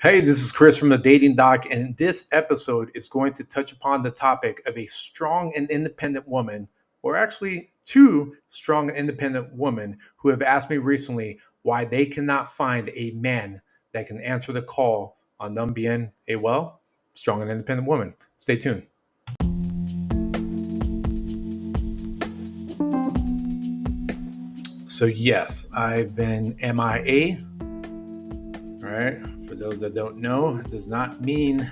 Hey, this is Chris from the Dating Doc, and this episode is going to touch upon the topic of a strong and independent woman, or actually two strong and independent women who have asked me recently why they cannot find a man that can answer the call on them being a, well, strong and independent woman. Stay tuned. So, yes, I've been MIA. All right. For those that don't know, it does not mean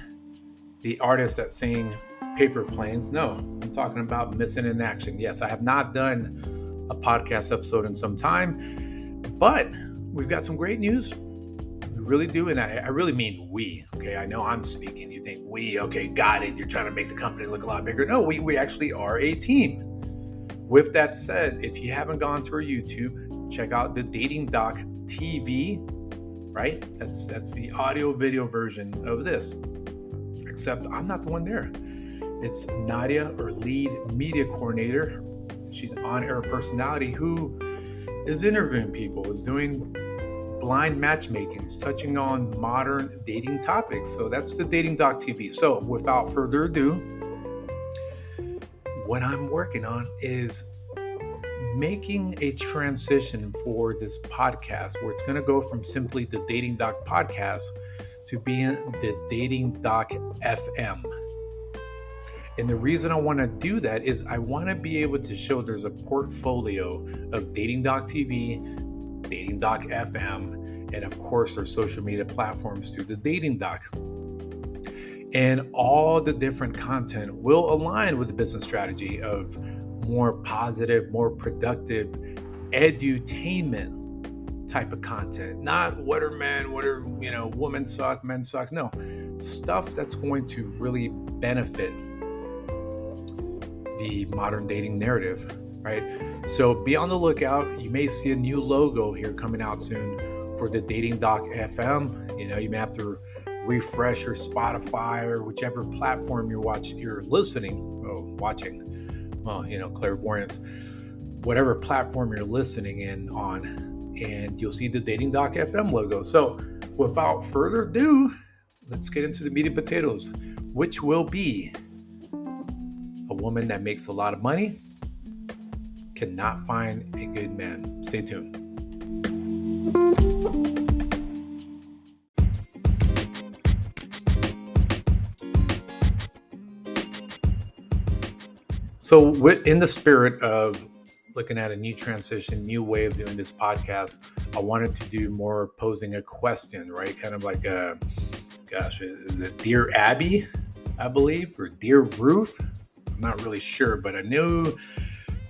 the artist that sang Paper Planes. No, I'm talking about missing in action. Yes, I have not done a podcast episode in some time, but we've got some great news. We really do. And I really mean we. Okay. I know I'm speaking. You think we, okay, got it. You're trying to make the company look a lot bigger. No, we actually are a team. With that said, if you haven't gone to our YouTube, check out the Dating Doc TV, right? That's the audio video version of this. Except I'm not the one there. It's Nadia, our lead media coordinator. She's an on-air personality who is interviewing people, is doing blind matchmakings, touching on modern dating topics. So that's the Dating Doc TV. So without further ado, what I'm working on is making a transition for this podcast where it's going to go from simply the Dating Doc podcast to being the Dating Doc FM. And the reason I want to do that is I want to be able to show there's a portfolio of Dating Doc TV, Dating Doc FM, and of course our social media platforms through the Dating Doc. And all the different content will align with the business strategy of more positive, more productive edutainment type of content. Not what are men, women suck, men suck. No, stuff that's going to really benefit the modern dating narrative, right? So be on the lookout. You may see a new logo here coming out soon for the Dating Doc FM. You may have to refresh your Spotify or whichever platform you're watching. Well, clairvoyance, whatever platform you're listening in on, and you'll see the Dating Doc FM logo. So without further ado, let's get into the meat and potatoes, which will be a woman that makes a lot of money, cannot find a good man. Stay tuned. So in the spirit of looking at a new transition, new way of doing this podcast, I wanted to do more posing a question, right? Kind of like is it Dear Abby, I believe, or Dear Ruth? I'm not really sure, but I knew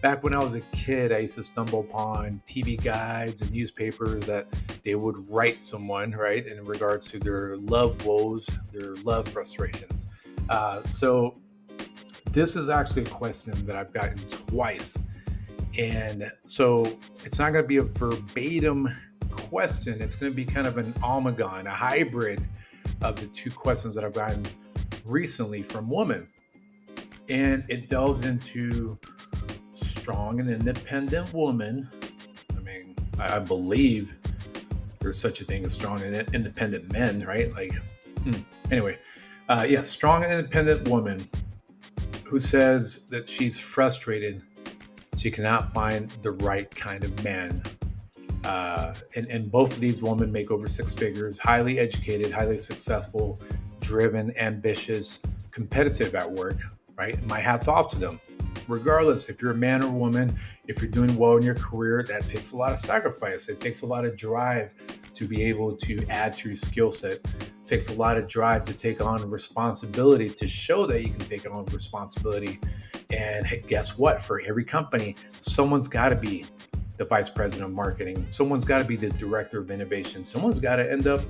back when I was a kid, I used to stumble upon TV guides and newspapers that they would write someone, right, in regards to their love woes, their love frustrations. So this is actually a question that I've gotten twice. And so it's not going to be a verbatim question. It's going to be kind of an amalgam, a hybrid of the two questions that I've gotten recently from women. And it delves into strong and independent woman. I mean, I believe there's such a thing as strong and independent men, right? Anyway, strong and independent woman who says that she's frustrated she cannot find the right kind of man. And both of these women make over six figures, highly educated, highly successful, driven, ambitious, competitive at work, right? My hat's off to them. Regardless, if you're a man or woman, if you're doing well in your career, that takes a lot of sacrifice. It takes a lot of drive to be able to add to your skill set. It takes a lot of drive to take on responsibility, to show that you can take on responsibility. And hey, guess what? For every company, someone's got to be the vice president of marketing. Someone's got to be the director of innovation. Someone's got to end up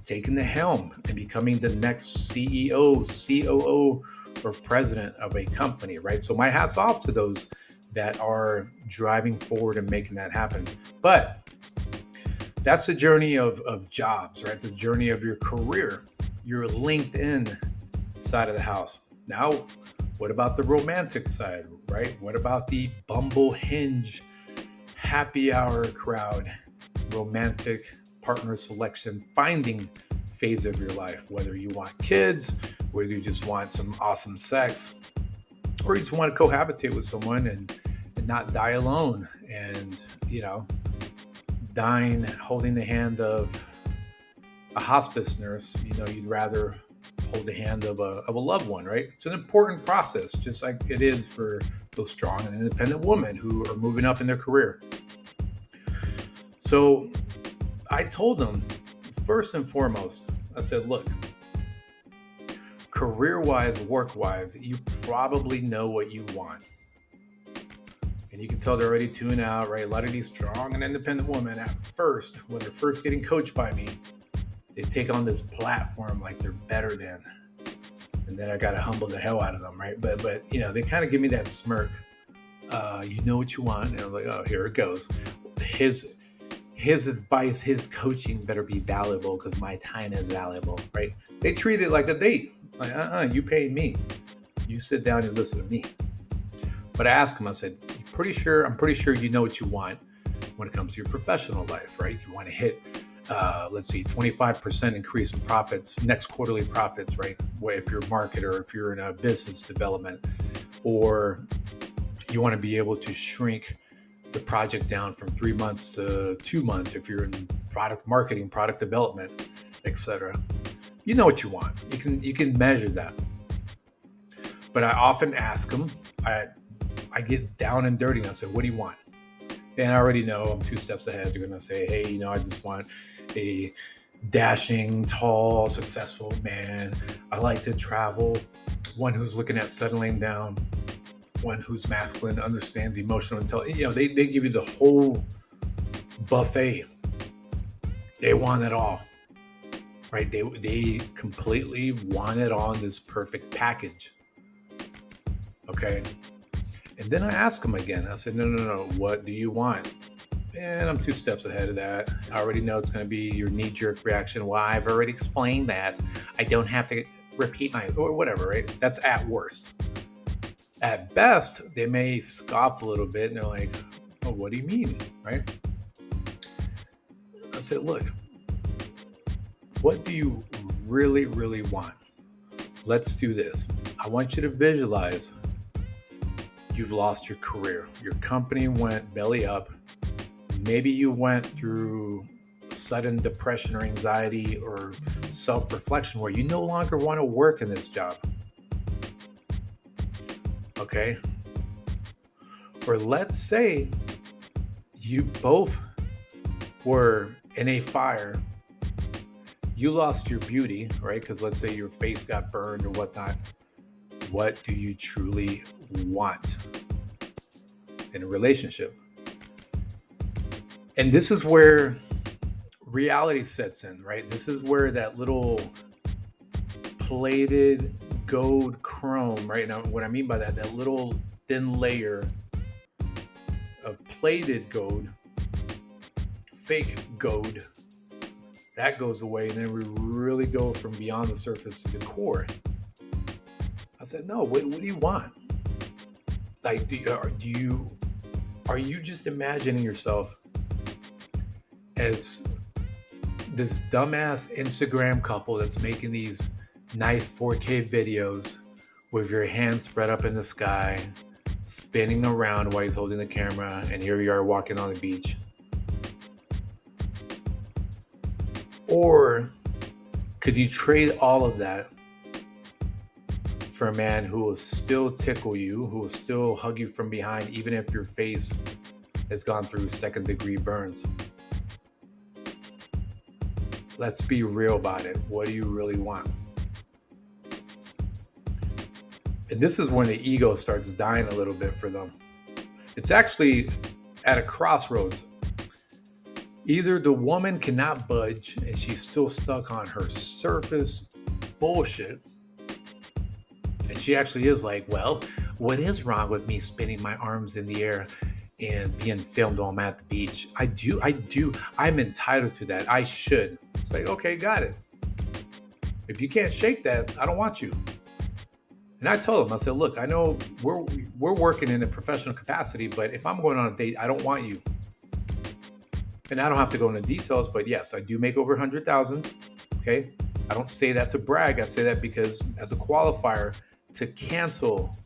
taking the helm and becoming the next CEO, COO, or president of a company, right? So my hat's off to those that are driving forward and making that happen. But that's the journey of jobs, right? It's the journey of your career, your LinkedIn side of the house. Now, what about the romantic side, right? What about the Bumble, Hinge, happy hour crowd, romantic partner selection, finding phase of your life, whether you want kids, whether you just want some awesome sex, or you just want to cohabitate with someone and not die alone, and dying holding the hand of a hospice nurse. You'd rather hold the hand of a loved one, right? It's an important process, just like it is for those strong and independent women who are moving up in their career. So I told them, first and foremost, I said, look, career-wise, work-wise, you probably know what you want. And you can tell they're already tuning out, right? A lot of these strong and independent women at first, when they're first getting coached by me, they take on this platform like they're better than. And then I got to humble the hell out of them, right? But they kind of give me that smirk. You know what you want. And I'm like, oh, here it goes. His advice, his coaching better be valuable because my time is valuable, right? They treat it like a date. Like, you pay me. You sit down and listen to me. But I asked him, I said, I'm pretty sure you know what you want when it comes to your professional life, right? You want to hit, let's see, 25% increase in profits, next quarterly profits, right? If you're a marketer, if you're in a business development, or you want to be able to shrink the project down from 3 months to 2 months if you're in product marketing, product development, etc. You know what you want. You can measure that. But I often ask them, I get down and dirty and I say, what do you want? And I already know I'm 2 steps ahead. They're going to say, hey, I just want a dashing, tall, successful man. I like to travel. One who's looking at settling down. One who's masculine, understands emotional intelligence. They give you the whole buffet. They want it all, right? They completely want it on this perfect package. Okay. And then I ask them again. I said, no. What do you want? And I'm 2 steps ahead of that. I already know it's going to be your knee-jerk reaction. Well, I've already explained that. I don't have to repeat or whatever, right? That's at worst. At best, they may scoff a little bit and they're like, oh, what do you mean, right? I said, look, what do you really, really want? Let's do this. I want you to visualize you've lost your career. Your company went belly up. Maybe you went through sudden depression or anxiety or self-reflection where you no longer want to work in this job. Okay? Or let's say you both were in a fire. You lost your beauty, right? Because let's say your face got burned or whatnot. What do you truly want in a relationship? And this is where reality sets in, right? This is where that little plated gold chrome, right? Now, what I mean by that little thin layer of plated gold, fake gold, that goes away. And then we really go from beyond the surface to the core. I said, no, what do you want? Like, are you just imagining yourself as this dumbass Instagram couple that's making these nice 4K videos with your hands spread up in the sky, spinning around while he's holding the camera, and here you are walking on the beach? Or could you trade all of that for a man who will still tickle you, who will still hug you from behind, even if your face has gone through second-degree burns? Let's be real about it. What do you really want? And this is when the ego starts dying a little bit for them. It's actually at a crossroads. Either the woman cannot budge and she's still stuck on her surface bullshit, and she actually is like, well, what is wrong with me spinning my arms in the air and being filmed while I'm at the beach? I do. I'm entitled to that. I should. It's like, okay, got it. If you can't shake that, I don't want you. And I told him, I said, look, I know we're working in a professional capacity, but if I'm going on a date, I don't want you. And I don't have to go into details, but yes, I do make over 100,000. Okay. I don't say that to brag. I say that because as a qualifier to cancel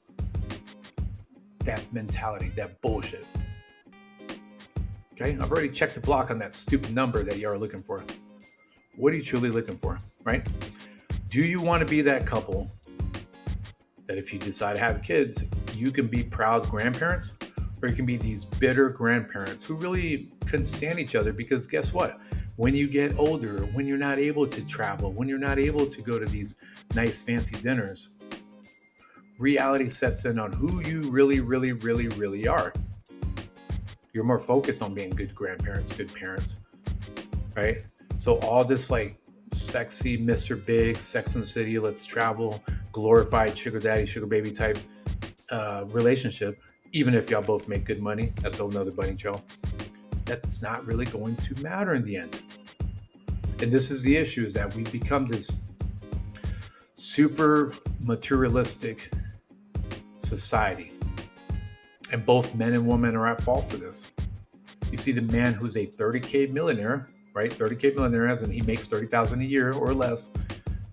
that mentality, that bullshit. Okay, I've already checked the block on that stupid number that you are looking for. What are you truly looking for, right? Do you want to be that couple that if you decide to have kids, you can be proud grandparents, or you can be these bitter grandparents who really couldn't stand each other? Because guess what? When you get older, when you're not able to travel, when you're not able to go to these nice fancy dinners, reality sets in on who you really, really, really, really are. You're more focused on being good grandparents, good parents, right? So all this like sexy Mr. Big, Sex and the City, let's travel, glorified sugar daddy, sugar baby type relationship, even if y'all both make good money, that's a whole nother bunny trail. That's not really going to matter in the end. And this is the issue, is that we've become this super materialistic society. And both men and women are at fault for this. You see the man who's a 30K millionaire, right? 30K millionaire, as in he makes 30,000 a year or less,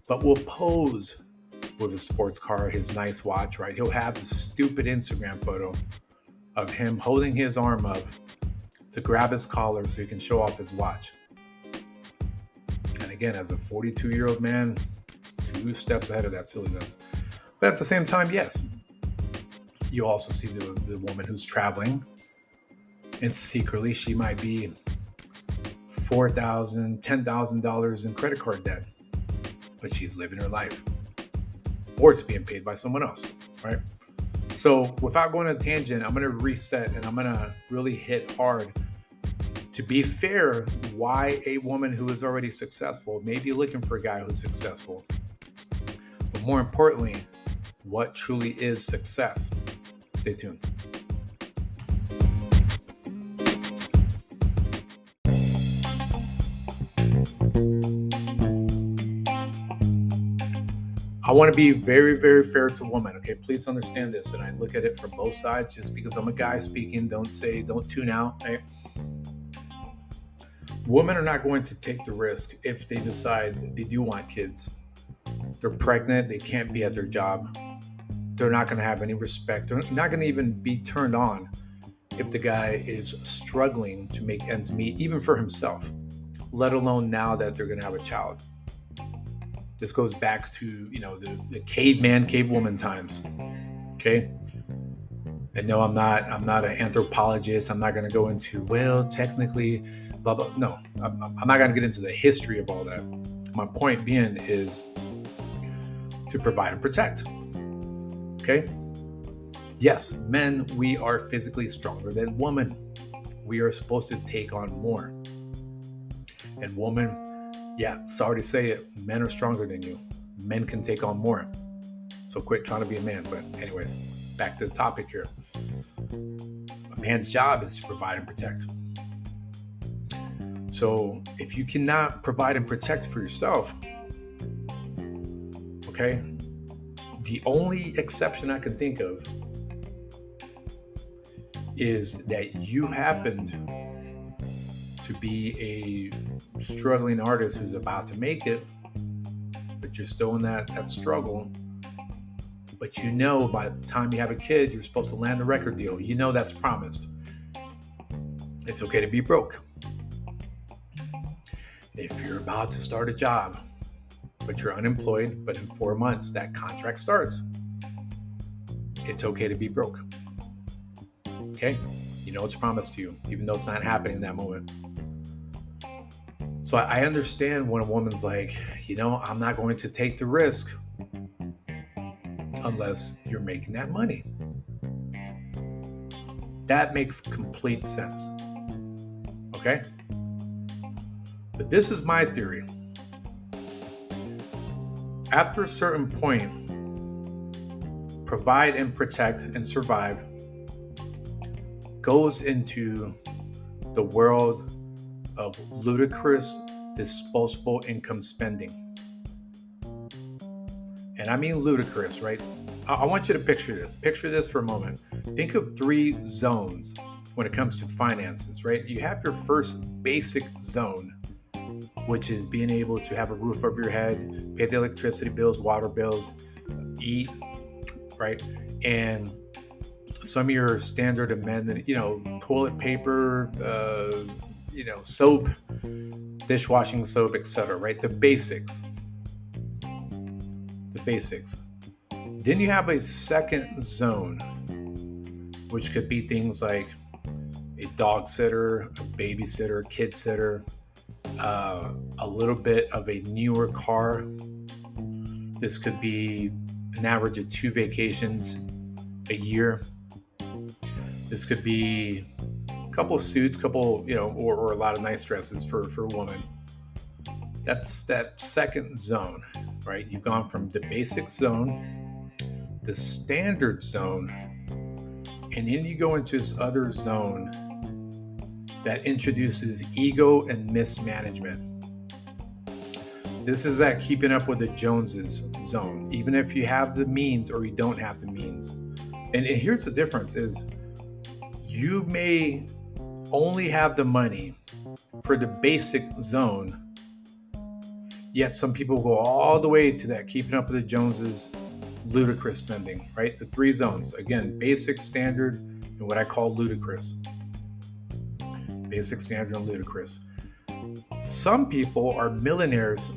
but will pose with his sports car, his nice watch, right? He'll have the stupid Instagram photo of him holding his arm up to grab his collar so he can show off his watch. And again, as a 42-year-old man, 2 steps ahead of that silliness. But at the same time, yes, you also see the woman who's traveling, and secretly she might be $4,000, $10,000 in credit card debt, but she's living her life, or it's being paid by someone else, right? So without going on a tangent, I'm going to reset and I'm going to really hit hard to be fair why a woman who is already successful may be looking for a guy who's successful. But more importantly, what truly is success? Stay tuned. I want to be very, very fair to women. Okay, please understand this. And I look at it from both sides. Just because I'm a guy speaking, don't tune out. Right? Women are not going to take the risk if they decide they do want kids. They're pregnant, they can't be at their job. They're not going to have any respect. They're not going to even be turned on if the guy is struggling to make ends meet, even for himself, let alone now that they're going to have a child. This goes back to, the caveman, cavewoman times. Okay. And no, I'm not an anthropologist. I'm not going to go into, well, technically, blah, blah. No, I'm not going to get into the history of all that. My point being is to provide and protect. Okay. Yes, men, we are physically stronger than women. We are supposed to take on more. And women, yeah, sorry to say it, men are stronger than you. Men can take on more. So quit trying to be a man. But anyways, back to the topic here. A man's job is to provide and protect. So if you cannot provide and protect for yourself, okay, the only exception I can think of is that you happened to be a struggling artist who's about to make it, but you're still in that struggle. But by the time you have a kid, you're supposed to land a record deal. That's promised. It's okay to be broke. If you're about to start a job, but you're unemployed, but in 4 months that contract starts, it's okay to be broke. Okay? It's promised to you, even though it's not happening in that moment. So I understand when a woman's like, I'm not going to take the risk unless you're making that money. That makes complete sense. Okay? But this is my theory. After a certain point, provide and protect and survive goes into the world of ludicrous disposable income spending. And I mean ludicrous, right? I want you to picture this. Picture this for a moment. Think of 3 zones when it comes to finances, right? You have your first basic zone, which is being able to have a roof over your head, pay the electricity bills, water bills, eat, right? And some of your standard amendment, toilet paper, soap, dishwashing soap, etc., right? The basics. Then you have a second zone, which could be things like a dog sitter, a babysitter, kid sitter, a little bit of a newer car. This could be an average of 2 vacations a year. This could be a couple of suits, or a lot of nice dresses for a woman. That's that second zone, right? You've gone from the basic zone, the standard zone, and then you go into this other zone that introduces ego and mismanagement. This is that keeping up with the Joneses zone, even if you have the means or you don't have the means. And here's the difference is you may only have the money for the basic zone, yet some people go all the way to that keeping up with the Joneses ludicrous spending, right? The 3 zones, again, basic, standard, and what I call ludicrous. Basic, standard, and ludicrous. Some people are millionaires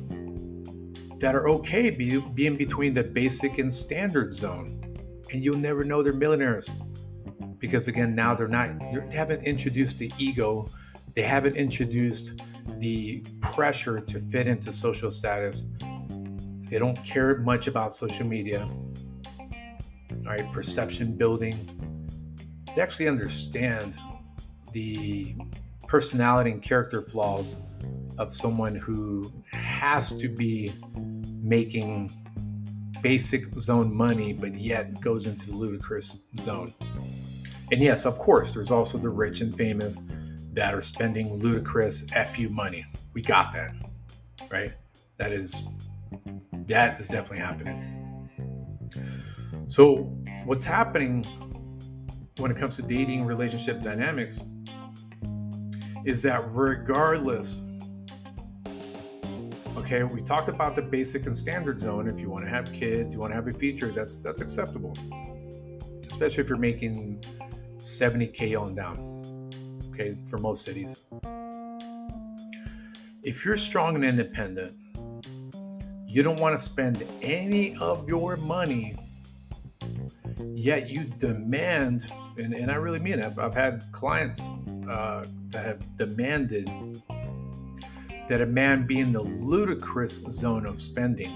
that are okay being between the basic and standard zone, and you'll never know they're millionaires because, again, now they haven't introduced the ego, they haven't introduced the pressure to fit into social status. They don't care much about social media, all right, perception building. They actually understand the personality and character flaws of someone who has to be making basic zone money, but yet goes into the ludicrous zone. And yes, of course, there's also the rich and famous that are spending ludicrous FU money. We got that, right? That is definitely happening. So what's happening when it comes to dating relationship dynamics is that regardless, okay, we talked about the basic and standard zone. If you want to have kids, you want to have a future, that's acceptable, especially if you're making $70K on down, okay, for most cities. If you're strong and independent, you don't want to spend any of your money, yet you demand, and I really mean it, I've had clients that have demanded that a man be in the ludicrous zone of spending.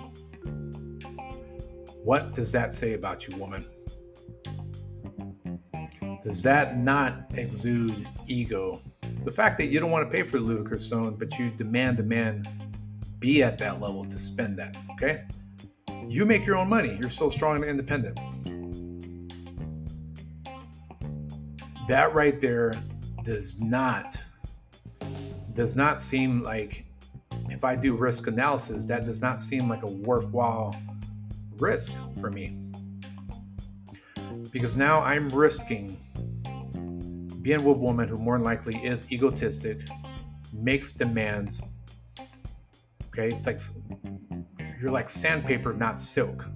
What does that say about you, woman? Does that not exude ego? The fact that you don't want to pay for the ludicrous zone, but you demand a man be at that level to spend that, okay? You make your own money. You're so strong and independent. That right there does not seem like, if I do risk analysis, that does not seem like a worthwhile risk for me. Because now I'm risking being with a woman who more than likely is egotistic, makes demands. Okay, it's like you're like sandpaper, not silk.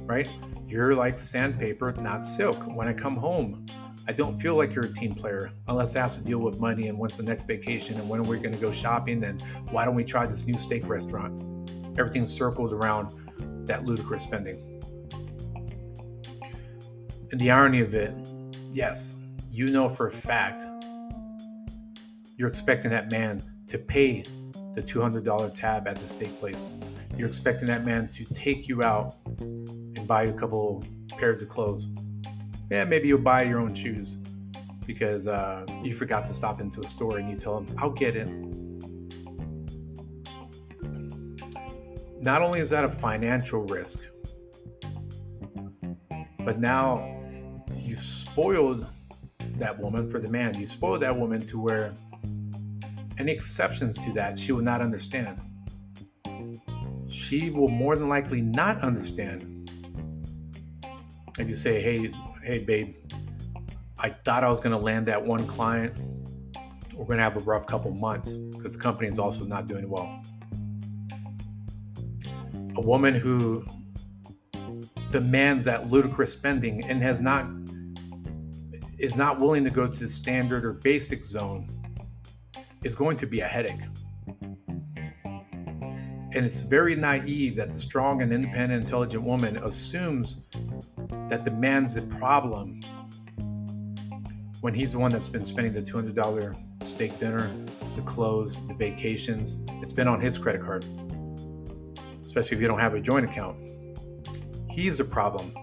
Right? You're like sandpaper, not silk. When I come home, I don't feel like you're a team player unless I have to deal with money and when's the next vacation and when are we going to go shopping and why don't we try this new steak restaurant? Everything's circled around that ludicrous spending. And the irony of it, yes, you know for a fact you're expecting that man to pay the $200 tab at the steak place. You're expecting that man to take you out and buy you a couple pairs of clothes. Yeah, maybe you'll buy your own shoes because you forgot to stop into a store and you tell him, I'll get it. Not only is that a financial risk, but now you've spoiled that woman for the man. You spoiled that woman to where any exceptions to that, she will not understand. She will more than likely not understand. If you say, hey babe, I thought I was going to land that one client. we're going to have a rough couple months because the company is also not doing well. A woman who demands that ludicrous spending and is not willing to go to the standard or basic zone is going to be a headache. And it's very naive that the strong and independent, intelligent woman assumes that the man's the problem when he's the one that's been spending the $200 steak dinner, the clothes, the vacations. It's been on his credit card, especially if you don't have a joint account. He's the problem.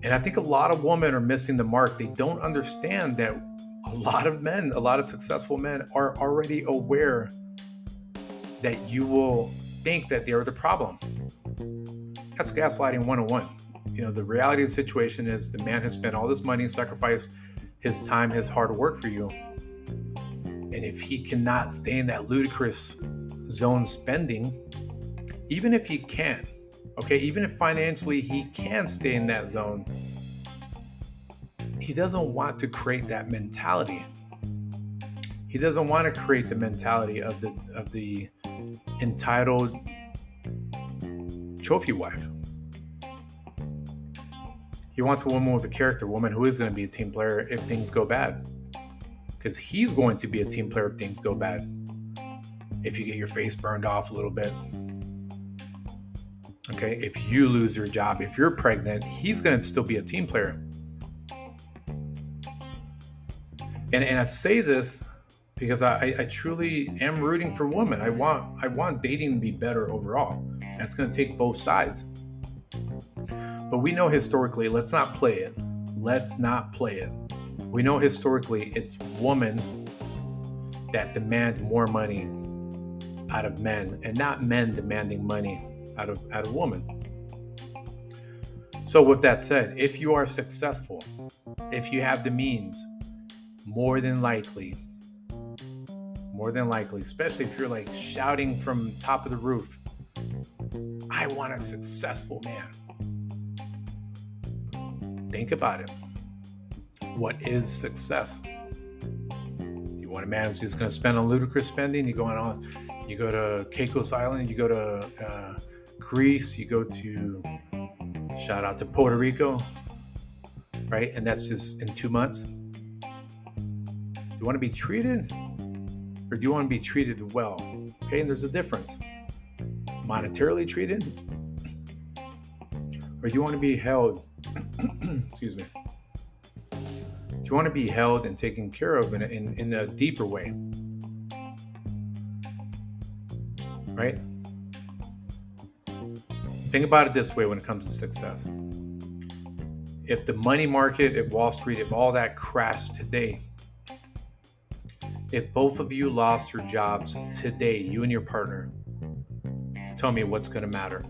And I think a lot of women are missing the mark. They don't understand that a lot of successful men are already aware that you will think that they're the problem. That's gaslighting 101. The reality of the situation is the man has spent all this money, sacrificed his time, his hard work for you. And if he cannot stay in that ludicrous zone spending, even if he can, even if financially he can stay in that zone, he doesn't want to create that mentality. He doesn't want to create the mentality of the entitled trophy wife. He wants a woman with a character, a woman who is going to be a team player if things go bad. Because he's going to be a team player if things go bad. If you get your face burned off a little bit. If you lose your job, if you're pregnant, he's going to still be a team player. And I say this because I truly am rooting for women. I want dating to be better overall. That's going to take both sides. But we know historically, let's not play it. We know historically it's women that demand more money out of men and not men demanding money out of women. So with that said, if you are successful, if you have the means, more than likely, especially if you're like shouting from top of the roof, I want a successful man. Think about it. What is success? You want a man who's just going to spend on ludicrous spending? You go to Caicos Island, you go to Greece, you go to, shout out to Puerto Rico, right? And that's just in 2 months. Do you want to be treated or do you want to be treated well? Okay, and there's a difference. Monetarily treated or do you want to be held, excuse me. Do you want to be held and taken care of in a deeper way? Right? Think about it this way when it comes to success. If the money market, if Wall Street, if all that crashed today, if both of you lost your jobs today, you and your partner, tell me what's going to matter.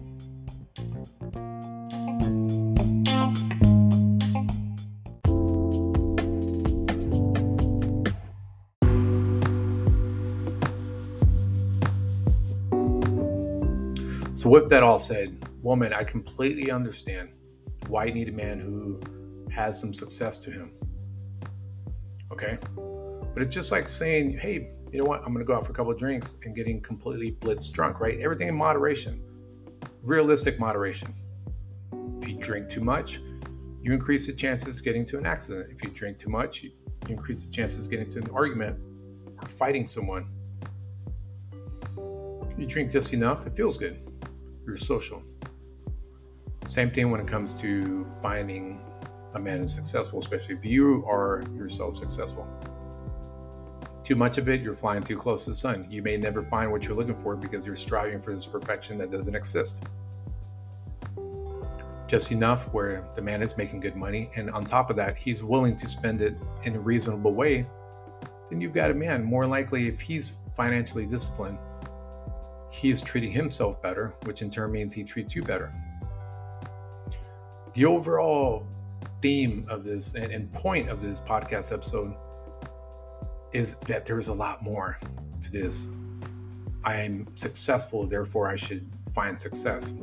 So with that all said, woman, I completely understand why you need a man who has some success to him. Okay? But it's just like saying, hey, you know what? I'm going to go out for a couple of drinks and getting completely blitz drunk, right? Everything in moderation. Realistic moderation. If you drink too much, you increase the chances of getting to an accident. If you drink too much, you increase the chances of getting to an argument or fighting someone. You drink just enough, it feels good. You're social. Same thing when it comes to finding a man who's successful, especially if you are yourself successful. Too much of it, you're flying too close to the sun. You may never find what you're looking for because you're striving for this perfection that doesn't exist. Just enough where the man is making good money, and on top of that, he's willing to spend it in a reasonable way, then you've got a man. More likely, if he's financially disciplined, he's treating himself better, which in turn means he treats you better. The overall theme of this and point of this podcast episode is that there's a lot more to this. I am successful, therefore I should find success.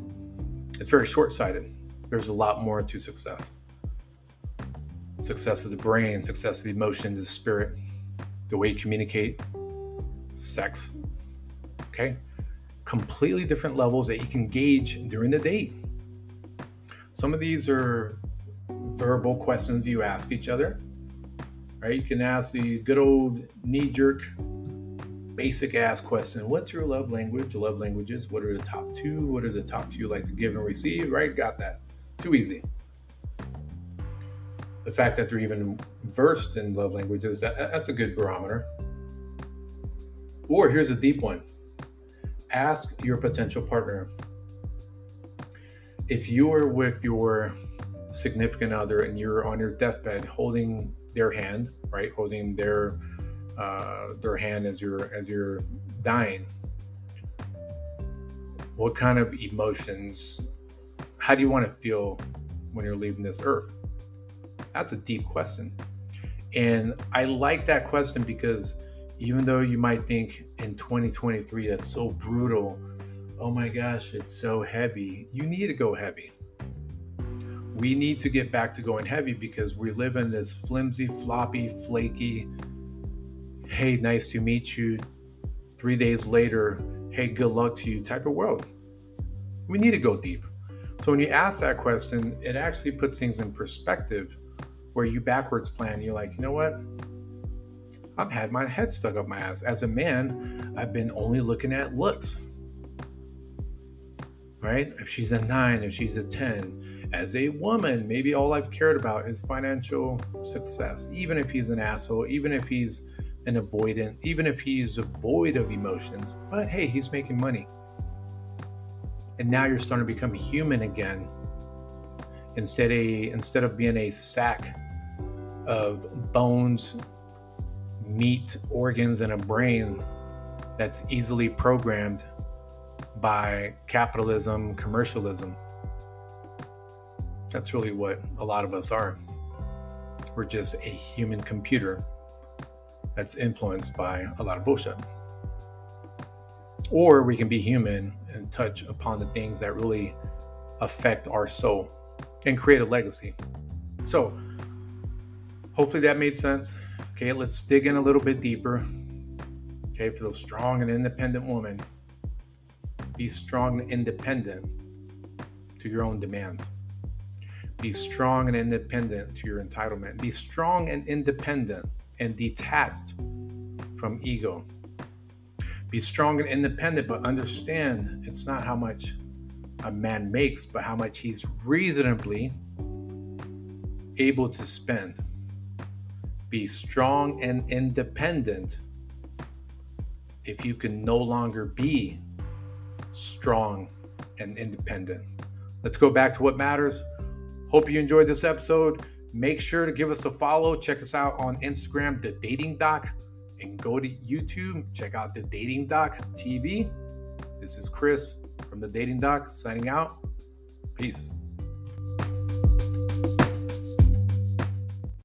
It's very short-sighted. There's a lot more to success. Success of the brain, success of the emotions, the spirit. the way you communicate, sex, okay? Completely different levels that you can gauge during the date. Some of these are verbal questions you ask each other, right? You can ask the good old knee-jerk, basic-ass question. What's your love language? Love languages. What are the top two? What are the top two you like to give and receive, right? Got that. Too easy. The fact that they're even versed in love languages, that's a good barometer. Or here's a deep one. Ask your potential partner. If you are with your significant other and you're on your deathbed holding their hand, right? Holding their hand as you're dying. What kind of emotions, how do you want to feel when you're leaving this earth? That's a deep question. And I like that question because even though you might think in 2023 that's so brutal, oh my gosh, it's so heavy. You need to go heavy. We need to get back to going heavy because we live in this flimsy, floppy, flaky, hey, nice to meet you, 3 days later, hey, good luck to you type of world. We need to go deep. So when you ask that question, it actually puts things in perspective where you backwards plan. You're like, you know what? I've had my head stuck up my ass. As a man, I've been only looking at looks, right? If she's a 9, if she's a 10. As a woman, maybe all I've cared about is financial success. Even if he's an asshole, even if he's an avoidant, even if he's void of emotions, but hey, he's making money. And now you're starting to become human again. Instead of being a sack of bones, meat, organs, and a brain that's easily programmed by capitalism, commercialism. That's really what a lot of us are. We're just a human computer that's influenced by a lot of bullshit. Or we can be human and touch upon the things that really affect our soul and create a legacy. So hopefully that made sense. Okay, let's dig in a little bit deeper. Okay, for those strong and independent women, be strong and independent to your own demands. Be strong and independent to your entitlement. Be strong and independent and detached from ego. Be strong and independent, but understand it's not how much a man makes, but how much he's reasonably able to spend. Be strong and independent if you can no longer be strong and independent. Let's go back to what matters. Hope you enjoyed this episode. Make sure to give us a follow. Check us out on Instagram, TheDatingDoc, and go to YouTube. Check out TheDatingDoc TV. This is Chris from TheDatingDoc signing out. Peace.